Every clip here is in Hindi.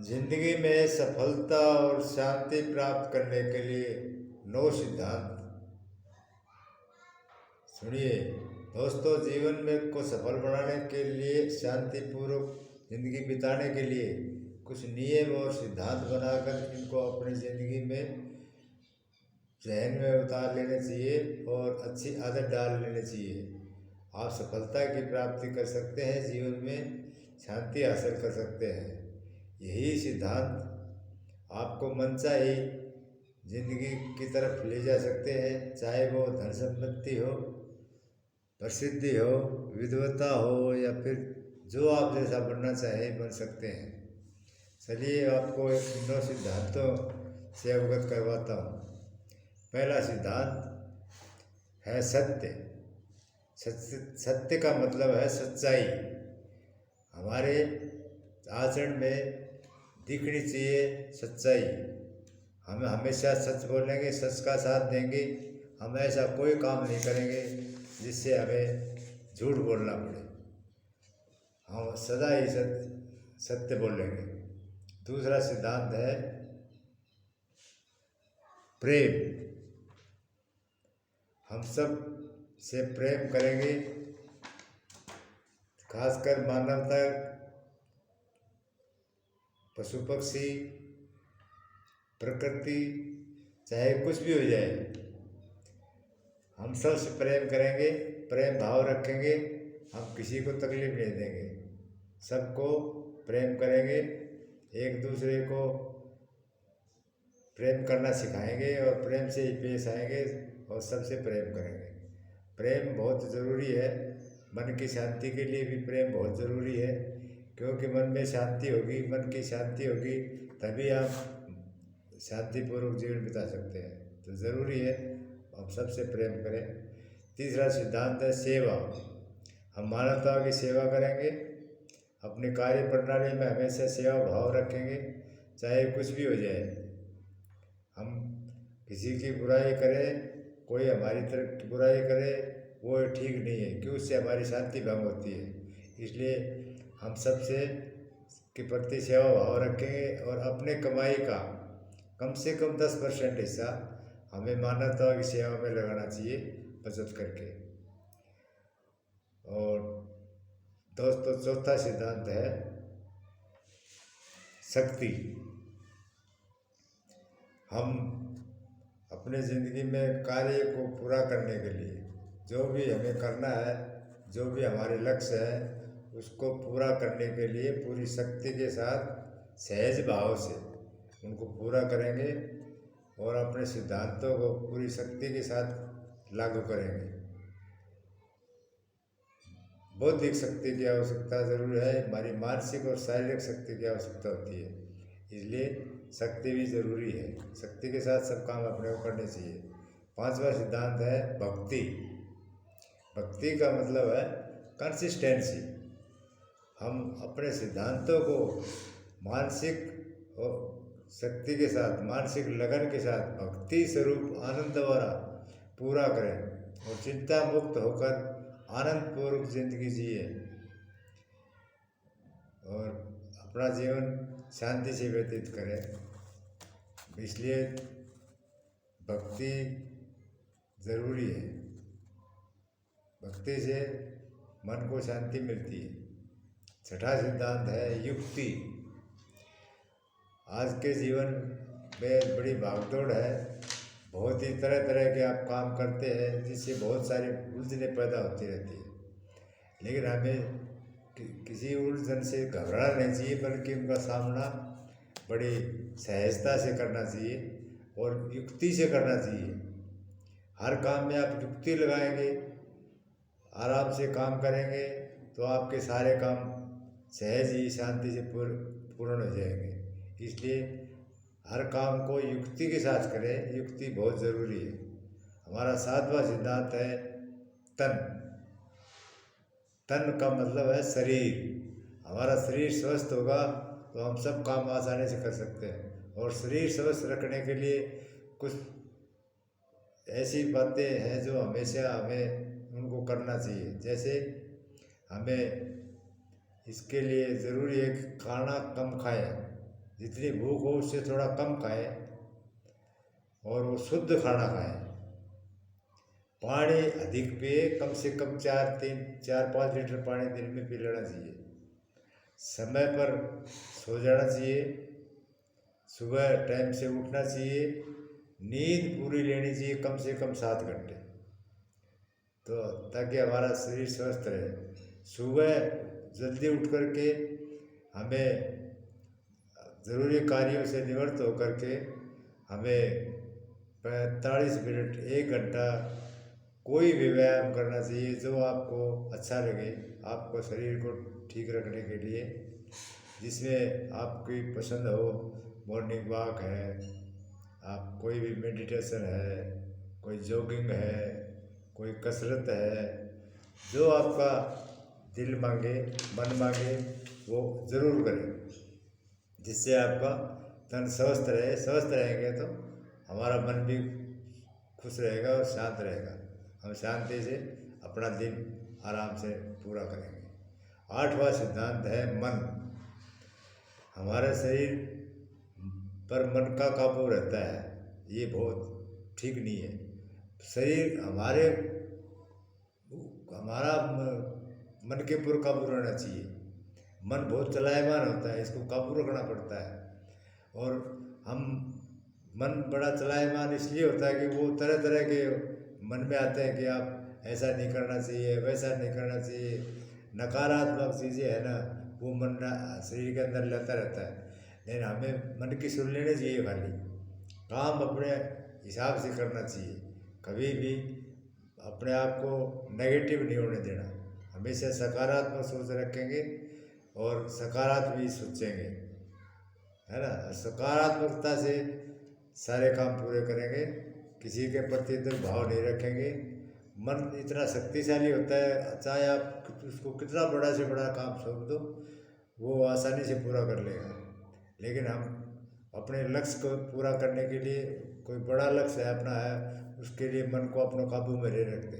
जिंदगी में सफलता और शांति प्राप्त करने के लिए 9 सिद्धांत। सुनिए दोस्तों, जीवन में को सफल बनाने के लिए, शांतिपूर्वक जिंदगी बिताने के लिए कुछ नियम और सिद्धांत बनाकर इनको अपनी ज़िंदगी में जहन में उतार लेने चाहिए और अच्छी आदत डाल लेनी चाहिए। आप सफलता की प्राप्ति कर सकते हैं, जीवन में शांति हासिल कर सकते हैं। यही सिद्धांत आपको मनचाही जिंदगी की तरफ ले जा सकते हैं, चाहे वो धन संपत्ति हो, प्रसिद्धि हो, विद्वता हो, या फिर जो आप जैसा बनना चाहे बन सकते हैं। चलिए आपको इन 9 सिद्धांतों से अवगत करवाता हूँ। पहला सिद्धांत है सत्य। सत्य का मतलब है सच्चाई। हमारे आचरण में दिखनी चाहिए सच्चाई। हम हमेशा सच बोलेंगे, सच का साथ देंगे। हम ऐसा कोई काम नहीं करेंगे जिससे हमें झूठ बोलना पड़े। हम सदा ही सत्य बोलेंगे। दूसरा सिद्धांत है प्रेम। हम सब से प्रेम करेंगे, खासकर मानवता, पशु पक्षी, प्रकृति, चाहे कुछ भी हो जाए, हम सब से प्रेम करेंगे, प्रेम भाव रखेंगे। हम किसी को तकलीफ नहीं देंगे, सबको प्रेम करेंगे, एक दूसरे को प्रेम करना सिखाएंगे और प्रेम से ही पेश आएंगे और सबसे प्रेम करेंगे। प्रेम बहुत ज़रूरी है। मन की शांति के लिए भी प्रेम बहुत ज़रूरी है, क्योंकि मन में शांति होगी, मन की शांति होगी, तभी आप शांतिपूर्वक जीवन बिता सकते हैं। तो ज़रूरी है हम सबसे प्रेम करें। तीसरा सिद्धांत है सेवा। हम मानवता की सेवा करेंगे, अपनी कार्य प्रणाली में हमेशा सेवा भाव रखेंगे, चाहे कुछ भी हो जाए। हम किसी की बुराई करें, कोई हमारी तरफ बुराई करे, वो ठीक नहीं है, क्यों? उससे हमारी शांति भंग होती है। इसलिए हम सबसे के प्रति सेवा भाव रखेंगे और अपने कमाई का कम से कम 10% हिस्सा हमें मानवता की सेवा में लगाना चाहिए, बचत करके। और दोस्तों, चौथा सिद्धांत है शक्ति। हम अपने ज़िंदगी में कार्य को पूरा करने के लिए जो भी हमें करना है, जो भी हमारे लक्ष्य है, उसको पूरा करने के लिए पूरी शक्ति के साथ, सहज भाव से उनको पूरा करेंगे और अपने सिद्धांतों को पूरी शक्ति के साथ लागू करेंगे। बौद्धिक शक्ति की आवश्यकता ज़रूर है, हमारी मानसिक और शारीरिक शक्ति की आवश्यकता होती है, इसलिए शक्ति भी ज़रूरी है। शक्ति के साथ सब काम अपने को करने चाहिए। पांचवा सिद्धांत है भक्ति। भक्ति का मतलब है कंसिस्टेंसी। हम अपने सिद्धांतों को मानसिक और शक्ति के साथ, मानसिक लगन के साथ, भक्ति स्वरूप आनंद द्वारा पूरा करें और चिंता मुक्त होकर आनंदपूर्वक जिंदगी जिए और अपना जीवन शांति से व्यतीत करें। इसलिए भक्ति ज़रूरी है। भक्ति से मन को शांति मिलती है। छठा सिद्धांत है युक्ति। आज के जीवन में बड़ी भागदौड़ है, बहुत ही तरह तरह के आप काम करते हैं, जिससे बहुत सारी उलझनें पैदा होती रहती है। लेकिन हमें किसी उलझन से घबराना नहीं चाहिए, बल्कि उनका सामना बड़ी सहजता से करना चाहिए और युक्ति से करना चाहिए। हर काम में आप युक्ति लगाएंगे, आराम से काम करेंगे, तो आपके सारे काम सहज ही शांति से पूर्ण हो जाएंगे। इसलिए हर काम को युक्ति के साथ करें, युक्ति बहुत ज़रूरी है। हमारा सातवां सिद्धांत है तन। तन का मतलब है शरीर। हमारा शरीर स्वस्थ होगा तो हम सब काम आसानी से कर सकते हैं। और शरीर स्वस्थ रखने के लिए कुछ ऐसी बातें हैं जो हमेशा हमें उनको करना चाहिए। जैसे हमें इसके लिए ज़रूरी है कि खाना कम खाएं, जितनी भूख हो उससे थोड़ा कम खाएं और वो शुद्ध खाना खाएं। पानी अधिक पिए, कम से कम 4-5 लीटर पानी दिन में पी लेना चाहिए। समय पर सो जाना चाहिए, सुबह टाइम से उठना चाहिए, नींद पूरी लेनी चाहिए कम से कम 7 घंटे, तो ताकि हमारा शरीर स्वस्थ रहे। सुबह जल्दी उठ करके हमें ज़रूरी कार्यों से निवृत्त होकर के हमें 45 मिनट 1 घंटा कोई भी व्यायाम करना चाहिए जो आपको अच्छा लगे, आपको शरीर को ठीक रखने के लिए, जिसमें आपकी पसंद हो। मॉर्निंग वॉक है, आप कोई भी मेडिटेशन है, कोई जॉगिंग है, कोई कसरत है, जो आपका दिल मांगे मन मांगे वो ज़रूर करें, जिससे आपका तन स्वस्थ रहे। स्वस्थ रहेंगे तो हमारा मन भी खुश रहेगा और शांत रहेगा। हम शांति से अपना दिन आराम से पूरा करेंगे। 8वां सिद्धांत है मन। हमारे शरीर पर मन का काबू रहता है, ये बहुत ठीक नहीं है। शरीर हमारा मन के ऊपर काबू रहना चाहिए। मन बहुत चलायमान होता है, इसको काबू रखना पड़ता है। और हम मन बड़ा चलायमान इसलिए होता है कि वो तरह तरह के मन में आते हैं कि आप ऐसा नहीं करना चाहिए, वैसा नहीं करना चाहिए। नकारात्मक चीज़ें है ना, वो मन शरीर के अंदर लेता रहता है। लेकिन हमें मन की सुन लेनी चाहिए, खाली काम अपने हिसाब से करना चाहिए। कभी भी अपने आप को नेगेटिव नहीं होने देना, हमेशा सकारात्मक सोच रखेंगे और सकारात्मक ही सोचेंगे, है ना। सकारात्मकता से सारे काम पूरे करेंगे, किसी के प्रति दुर्भाव नहीं रखेंगे। मन इतना शक्तिशाली होता है, चाहे आप उसको कितना बड़ा से बड़ा काम सौंप दो वो आसानी से पूरा कर लेगा। लेकिन हम अपने लक्ष्य को पूरा करने के लिए, कोई बड़ा लक्ष्य है अपना है, उसके लिए मन को अपने काबू में नहीं रखते,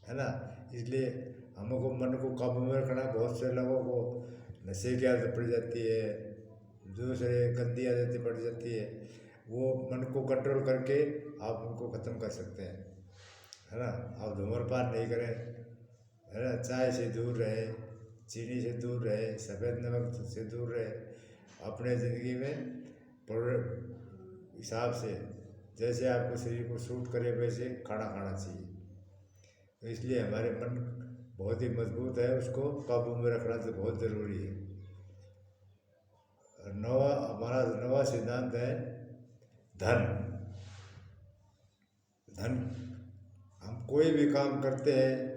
है ना। इसलिए हमको मन को काबू में रखना। बहुत से लोगों को नशे की आदत पड़ जाती है, दूसरे गंदी आदतें पड़ जाती है, वो मन को कंट्रोल करके आप उनको ख़त्म कर सकते हैं, है ना। आप धूम्रपान नहीं करें, है ना, चाय से दूर रहे, चीनी से दूर रहे, सफ़ेद नमक से दूर रहे। अपने ज़िंदगी में हिसाब से जैसे आपको शरीर को सूट करे वैसे खाना खाना चाहिए। तो इसलिए हमारे मन बहुत ही मजबूत है, उसको काबू में रखना तो बहुत ज़रूरी है। हमारा 9वां सिद्धांत है धन। धन, हम कोई भी काम करते हैं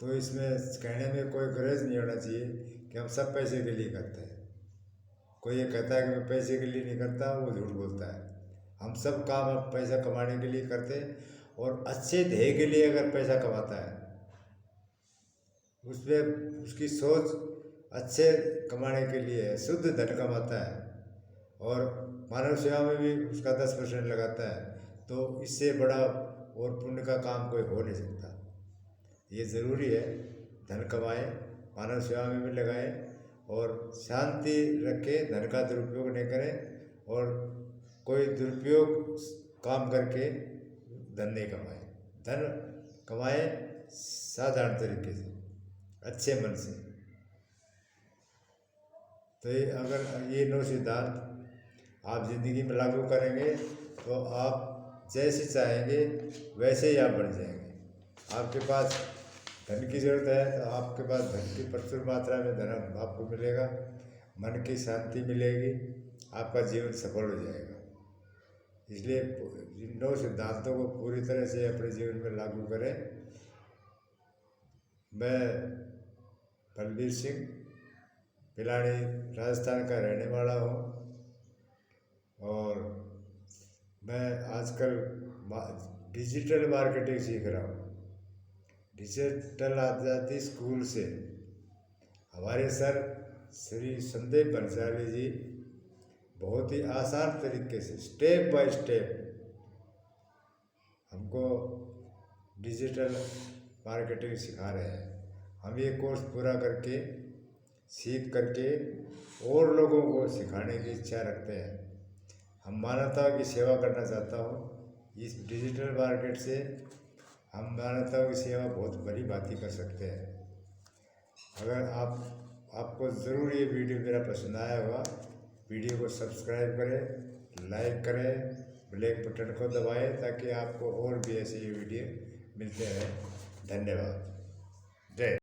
तो इसमें कहने में कोई गरज नहीं होना चाहिए कि हम सब पैसे के लिए करते हैं। कोई ये कहता है कि मैं पैसे के लिए नहीं करता, वो झूठ बोलता है। हम सब काम अब पैसा कमाने के लिए करते हैं, और अच्छे ध्येय के लिए अगर पैसा कमाता है, उसमें उसकी सोच अच्छे कमाने के लिए है, शुद्ध धन कमाता है और मानव सेवा में भी उसका 10% लगाता है, तो इससे बड़ा और पुण्य का काम कोई हो नहीं सकता। ये ज़रूरी है, धन कमाएं, मानव सेवा में भी लगाएं और शांति रखें, धन का दुरुपयोग नहीं करें और कोई दुरुपयोग काम करके धन नहीं कमाएं। धन कमाएं साधारण तरीके से, अच्छे मन से। तो अगर ये 9 सिद्धांत आप ज़िंदगी में लागू करेंगे तो आप जैसे चाहेंगे वैसे ही आप बन जाएंगे। आपके पास धन की ज़रूरत है तो आपके पास धन की प्रचुर मात्रा में धन आपको मिलेगा, मन की शांति मिलेगी, आपका जीवन सफल हो जाएगा। इसलिए इन 9 सिद्धांतों को पूरी तरह से अपने जीवन में लागू करें। मैं बलबीर सिंह पिलानी राजस्थान का रहने वाला हूँ और मैं आजकल डिजिटल मार्केटिंग सीख रहा हूँ। डिजिटल आज़ादी स्कूल से हमारे सर श्री संदीप बंसाली जी बहुत ही आसान तरीके से स्टेप बाय स्टेप हमको डिजिटल मार्केटिंग सिखा रहे हैं। हम ये कोर्स पूरा करके सीख करके और लोगों को सिखाने की इच्छा रखते हैं। हम मानवता की सेवा करना चाहता हूँ। इस डिजिटल मार्केट से हम मानवता की सेवा बहुत बड़ी बातें कर सकते हैं। अगर आपको ज़रूर ये वीडियो मेरा पसंद आया होगा, वीडियो को सब्सक्राइब करें, लाइक करें, ब्लैक बटन को दबाएं ताकि आपको और भी ऐसे वीडियो मिलते रहें। धन्यवाद। जय।